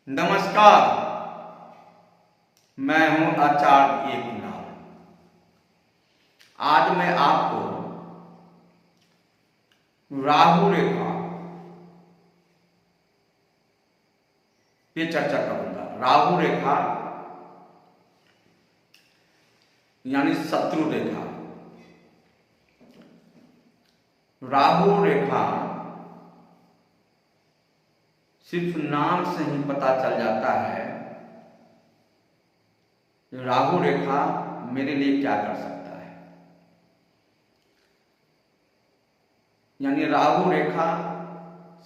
नमस्कार। मैं हूं आचार्य ए कुणाल। आज मैं आपको राहु रेखा पे चर्चा करूंगा। राहु रेखा यानी शत्रु रेखा। राहु रेखा सिर्फ नाम से ही पता चल जाता है कि राहु रेखा मेरे लिए क्या कर सकता है। यानी राहु रेखा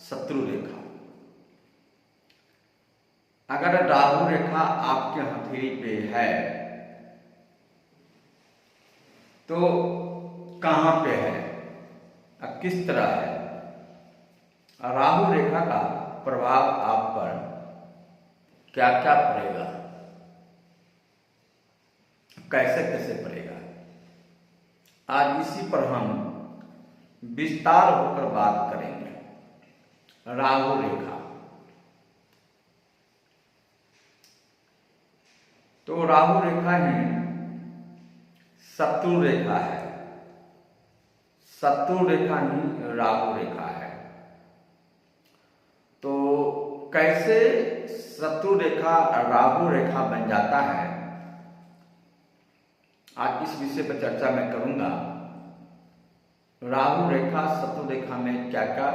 शत्रु रेखा। अगर राहु रेखा आपके हथेली पे है तो कहाँ पे है और किस तरह है, राहु रेखा का प्रभाव आप पर क्या क्या पड़ेगा, कैसे कैसे पड़ेगा, आज इसी पर हम विस्तार होकर बात करेंगे। राहु रेखा तो राहु रेखा ही शत्रु रेखा है। शत्रु रेखा ही राहु रेखा है। तो कैसे शत्रु रेखा राहु रेखा बन जाता है, आज इस विषय पर चर्चा मैं करूंगा। राहु रेखा शत्रु रेखा में क्या क्या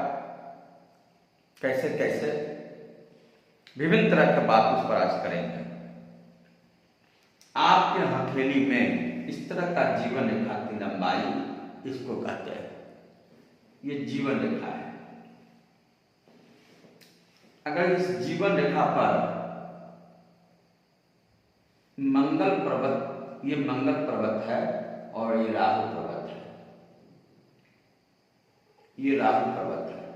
कैसे कैसे विभिन्न तरह के बात उस पर आज करेंगे। आपके हथेली में इस तरह का जीवन रेखा की लंबाई इसको कहते हैं, ये जीवन रेखा है। अगर इस जीवन रेखा पर मंगल पर्वत, ये मंगल पर्वत है और ये राहु पर्वत है, ये राहु पर्वत है।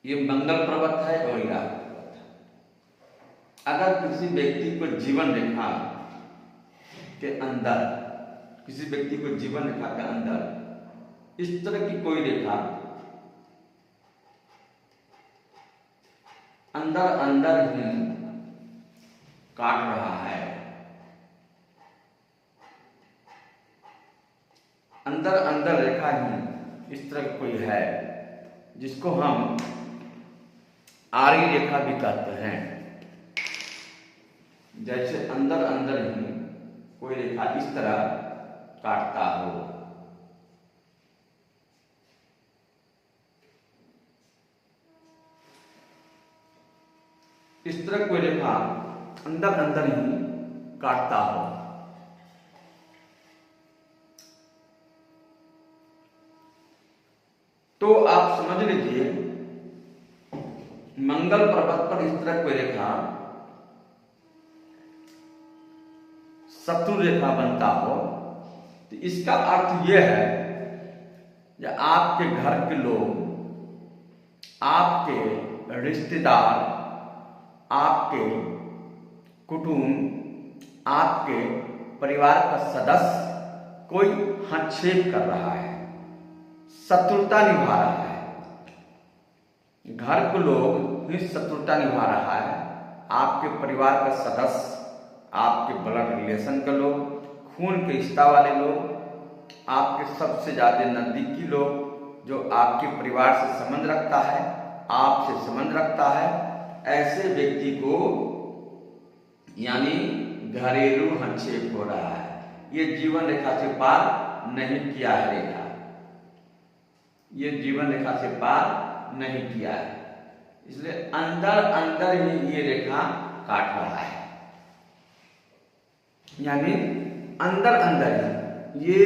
ये मंगल पर्वत है और ये राहु पर्वत है। अगर किसी व्यक्ति को जीवन रेखा के अंदर, किसी व्यक्ति को जीवन रेखा के अंदर इस तरह की कोई रेखा अंदर अंदर ही काट रहा है, अंदर अंदर रेखा ही इस तरह कोई है जिसको हम आरी रेखा भी कहते हैं। जैसे अंदर अंदर ही कोई रेखा इस तरह काटता हो, इस तरह कोई रेखा अंदर अंदर ही काटता हो, तो आप समझ लीजिए मंगल पर्वत पर इस तरह कोई रेखा शत्रु रेखा बनता हो, तो इसका अर्थ यह है कि आपके घर के लोग, आपके रिश्तेदार, आपके कुटुंब, आपके परिवार का सदस्य कोई हस्तक्षेप कर रहा है, शत्रुता निभा रहा है। घर के लोग ही शत्रुता निभा रहा है। आपके परिवार का सदस्य, आपके ब्लड रिलेशन के लोग, खून के रिश्ता वाले लोग, आपके सबसे ज्यादा नजदीकी लोग जो आपके परिवार से संबंध रखता है, आपसे संबंध रखता है, ऐसे व्यक्ति को यानी घरेलू हस्तक्षेप हो रहा है। ये जीवन रेखा से पार नहीं किया है रेखा, ये जीवन रेखा से पार नहीं किया है, इसलिए अंदर अंदर ही ये रेखा काट रहा है। यानी अंदर अंदर ही ये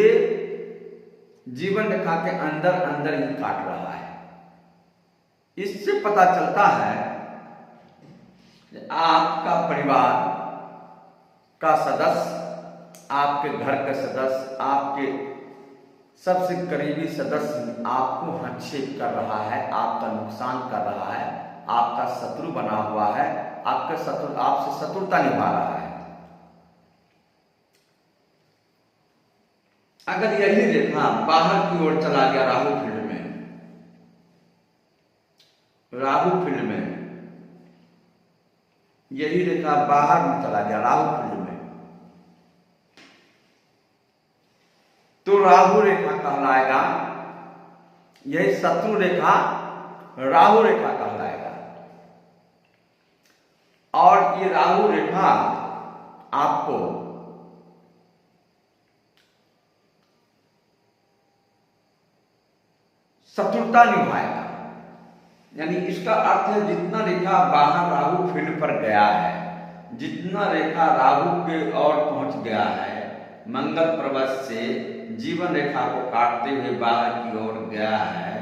जीवन रेखा के अंदर अंदर ही काट रहा है। इससे पता चलता है आपका परिवार का सदस्य, आपके घर का सदस्य, आपके सबसे करीबी सदस्य आपको हस्तक्षेप कर रहा है, आपका नुकसान कर रहा है, आपका शत्रु बना हुआ है, आपके शत्रु आपसे शत्रुता निभा रहा है। अगर यही रेखा बाहर की ओर चला गया राहु फील्ड में, राहु फील्ड में, यही रेखा बाहर में चला गया राहु फील्ड में, तो राहु रेखा कहलाएगा, यही शत्रु रेखा राहु रेखा कहलाएगा। और ये राहु रेखा आपको शत्रुता निभाएगा। यानी इसका अर्थ है जितना रेखा बाहर राहु फील्ड पर गया है, जितना रेखा राहु के ओर पहुंच गया है, मंगल पर्वत से जीवन रेखा को काटते हुए बाहर की ओर गया है,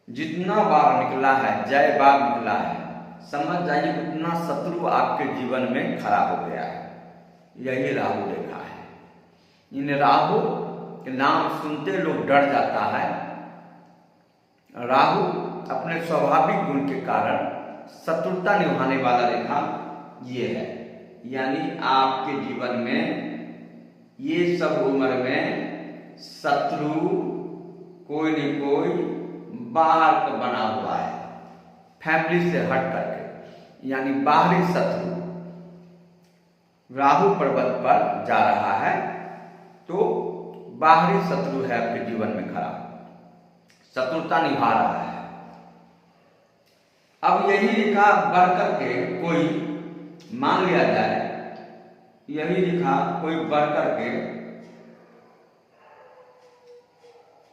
जितना बार निकला है, जय बार निकला है, समझ जाइए उतना शत्रु आपके जीवन में खड़ा हो गया है। यही राहु रेखा है। इन राहु के नाम सुनते लोग डर जाता है। राहु अपने स्वाभाविक गुण के कारण शत्रुता निभाने वाला रेखा ये है। यानी आपके जीवन में ये सब उम्र में शत्रु कोई न कोई बाहर का बना हुआ है, फैमिली से हट करके, यानी बाहरी शत्रु राहु पर्वत पर जा रहा है, तो बाहरी शत्रु है आपके जीवन में खड़ा, शत्रुता निभा रहा है। अब यही रेखा बढ़ करके कोई मान लिया जाए, यही रेखा कोई बढ़ करके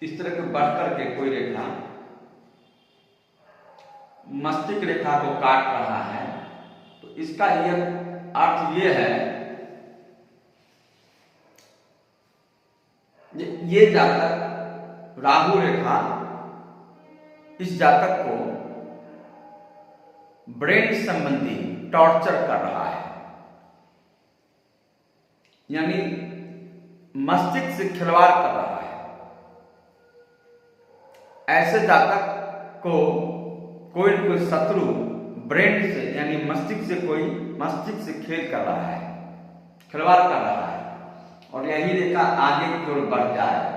इस तरह के बढ़ करके कोई रेखा मस्तिष्क रेखा को काट रहा है, तो इसका यह अर्थ ये है, ये जातक राहु रेखा इस जातक को ब्रेन संबंधी टॉर्चर कर रहा है। यानी मस्तिष्क से खिलवाड़ कर रहा है। ऐसे जातक को कोई न कोई शत्रु ब्रेन से यानी मस्तिष्क से खेल कर रहा है, खिलवाड़ कर रहा है, और यही रेखा आगे की ओर बढ़ जाए,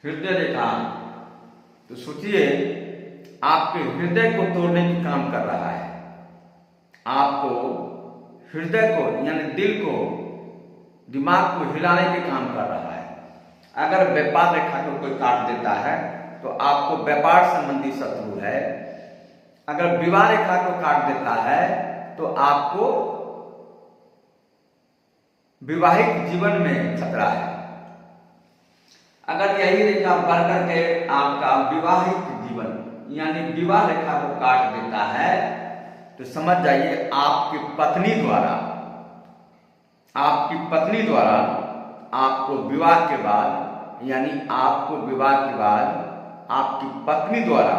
हृदय रेखा, तो सोचिए आपके हृदय को तोड़ने की काम कर रहा है। आपको हृदय को यानी दिल को, दिमाग को हिलाने के काम कर रहा है। अगर व्यापार रेखा को कोई काट देता है तो आपको व्यापार संबंधी शत्रु है। अगर विवाह रेखा को काट देता है तो आपको विवाहिक जीवन में खतरा है। अगर यही रेखा बढ़ करके आपका विवाहिक जीवन यानी विवाह रेखा को काट देता है तो समझ जाइए आपकी पत्नी द्वारा आपको विवाह के बाद यानी आपको विवाह के बाद आपकी पत्नी द्वारा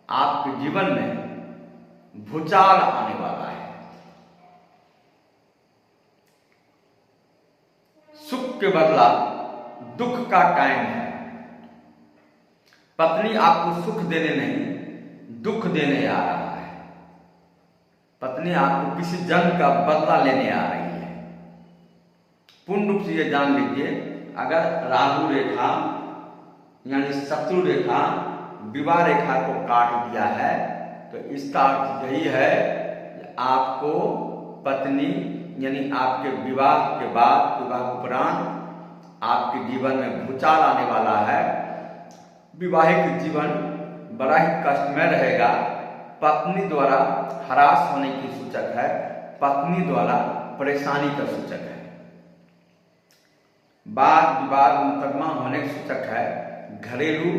आपके जीवन में भूचाल आने वाला है। सुख के बदला दुख का टाइम है। पत्नी आपको सुख देने नहीं दुख देने आ रहा है। पत्नी आपको किसी जंग का बदला लेने आ रही है। पूर्ण रूप से ये जान लीजिए, अगर राहु रेखा यानी शत्रु रेखा विवाह रेखा को काट दिया है तो इसका अर्थ यही है कि आपको पत्नी यानी आपके विवाह के बाद, विवाह उपरांत आपके जीवन में भूचाल आने वाला है। विवाहिक जीवन बड़ा ही कष्टमय रहेगा। पत्नी द्वारा हरास होने की सूचक है, पत्नी द्वारा परेशानी का सूचक है, वाद विवाद मुकदमा होने का सूचक है, घरेलू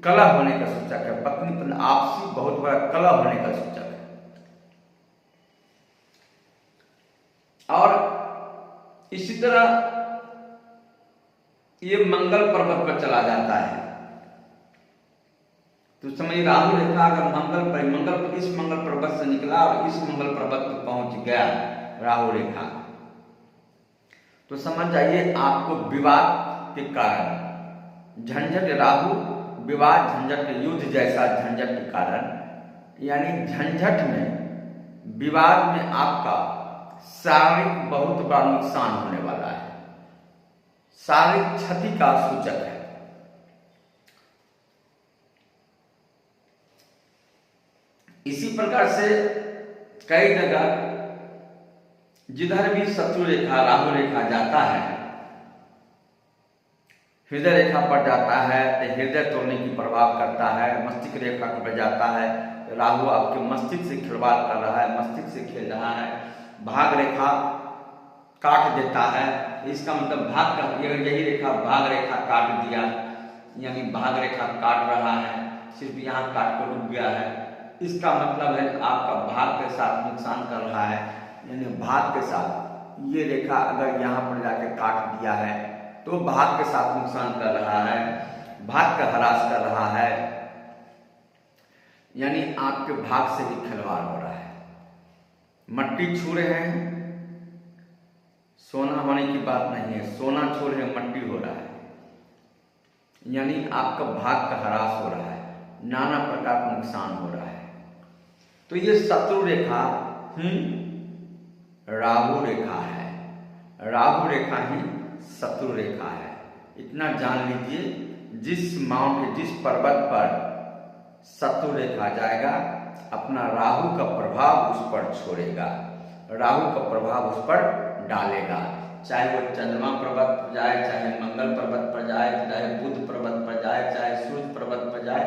कलह होने का सूचक है, पत्नी पत्नी आपसी बहुत बड़ा कलह होने का सूचक है। और इसी तरह ये मंगल पर्वत पर चला जाता है तो समझिए राहु रेखा अगर इस मंगल पर्वत से निकला और इस मंगल पर्वत पर पहुंच गया राहु रेखा, तो समझ जाइए आपको विवाद के कारण झंझट, राहु विवाद झंझट युद्ध जैसा झंझट के कारण यानी झंझट में विवाद में आपका शारीरिक बहुत बड़ा नुकसान होने वाला है। शारीरिक क्षति का सूचक है। इसी प्रकार से कई जगह जिधर भी शत्रु रेखा राहु रेखा जाता है, हृदय रेखा पर जाता है तो हृदय तोड़ने की प्रभाव करता है। मस्तिष्क रेखा पर जाता है, राहु आपके मस्तिष्क से खिलवाड़ कर रहा है, मस्तिष्क से खेल रहा है। भाग रेखा काट देता है, इसका मतलब भाग का यही रेखा भाग रेखा काट दिया, यानी भाग रेखा काट रहा है, सिर्फ यहाँ काट कर रुक गया है। इसका मतलब है आपका भाग के साथ नुकसान कर रहा है, यानी भाग के साथ ये रेखा अगर यहाँ पर जाके काट दिया है तो भाग के साथ नुकसान कर रहा है, भाग का ह्रास कर रहा है, यानी आपके भाग से भी खिलवाड़ हो रहा है। मट्टी छू रहे हैं, सोना होने की बात नहीं है, सोना छू रहे हैं मट्टी हो रहा है, यानी आपका भाग का ह्रास हो रहा है, नाना प्रकार का नुकसान हो रहा है। तो ये शत्रु रेखा ही राहु रेखा है, राहु रेखा ही शत्रु रेखा है। इतना जान लीजिए, जिस माउंट जिस पर्वत पर शत्रु रेखा जाएगा अपना राहु का प्रभाव उस पर छोड़ेगा, राहु का प्रभाव उस पर डालेगा। चाहे वो चंद्रमा पर्वत पर जाए, चाहे मंगल पर्वत पर जाए, चाहे बुध पर्वत पर जाए, चाहे सूर्य पर्वत पर जाए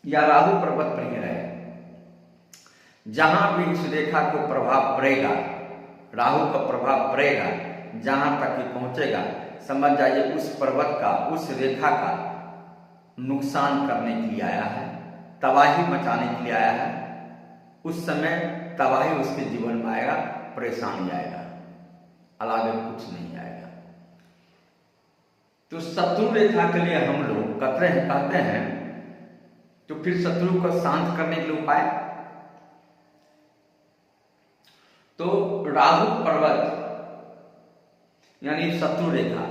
या राहु पर्वत पर ही रहे, जहां भी इस रेखा को प्रभाव पड़ेगा, राहु का प्रभाव पड़ेगा, जहां तक ही पहुंचेगा, समझ जाइए उस पर्वत का, उस रेखा का नुकसान करने के लिए आया है, तबाही मचाने के लिए आया है। उस समय तबाही उसके जीवन में आएगा, परेशानी आएगा, अलावा कुछ नहीं आएगा। तो शत्रु रेखा के लिए हम लोग कहते हैं तो फिर शत्रु को शांत करने के लिए उपाय, तो राहु पर्वत यानी शत्रु रेखा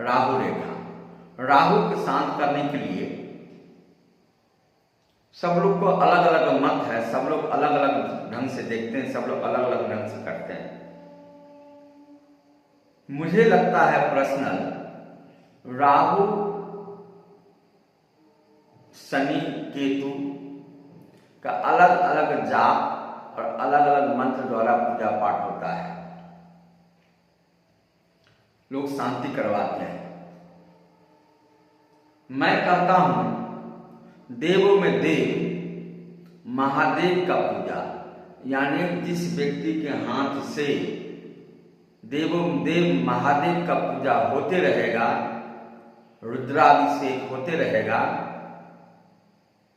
राहु रेखा, राहु को शांत करने के लिए सब लोग को अलग अलग मत है, सब लोग अलग अलग ढंग से देखते हैं, सब लोग अलग अलग ढंग से करते हैं। मुझे लगता है पर्सनल, राहु शनि केतु का अलग अलग जाप और अलग अलग मंत्र द्वारा पूजा पाठ होता है, लोग शांति करवाते हैं। मैं कहता हूं देवों में देव महादेव का पूजा, यानी जिस व्यक्ति के हाथ से देवों में देव महादेव का पूजा होते रहेगा, रुद्राभिषेक होते रहेगा,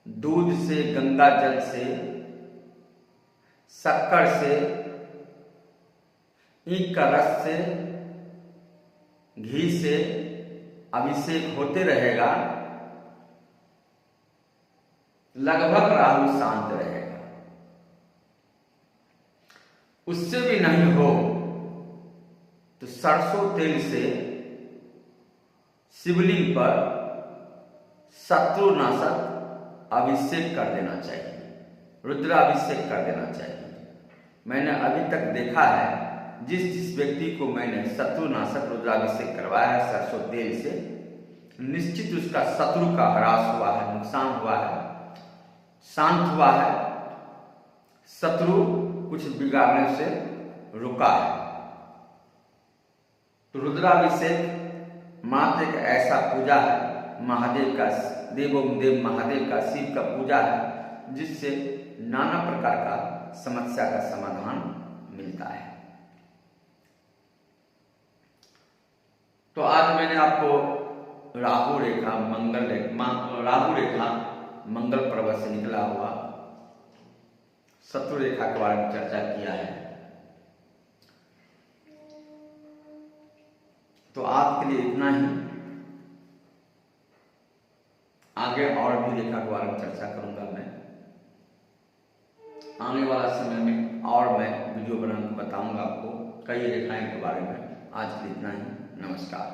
दूध से, गंगा जल से, शक्कर से, ईख का रस से, घी से अभिषेक होते रहेगा, लगभग राहु शांत रहेगा। उससे भी नहीं हो तो सरसों तेल से शिवलिंग पर शत्रुनाशक अभिषेक कर देना चाहिए, रुद्राभिषेक कर देना चाहिए। मैंने अभी तक देखा है जिस जिस व्यक्ति को मैंने शत्रुनाशक रुद्राभिषेक करवाया है सरसों तेल से, निश्चित उसका शत्रु का ह्रास हुआ है, नुकसान हुआ है, शांत हुआ है, शत्रु कुछ बिगाड़ने से रुका है। तो रुद्राभिषेक मात्र एक ऐसा पूजा है, महादेव का, देवों देव महादेव का, शिव का पूजा है, जिससे नाना प्रकार का समस्या का समाधान मिलता है। तो आज मैंने आपको राहु रेखा मंगल पर्वत से निकला हुआ शत्रु रेखा के बारे में चर्चा किया है। तो आज के लिए इतना ही, आगे और भी रेखा के बारे में चर्चा करूंगा मैं आने वाला समय में, और मैं वीडियो बनाकर बताऊंगा आपको कई रेखाएं के बारे में। आज के लिए इतना ही, नमस्कार।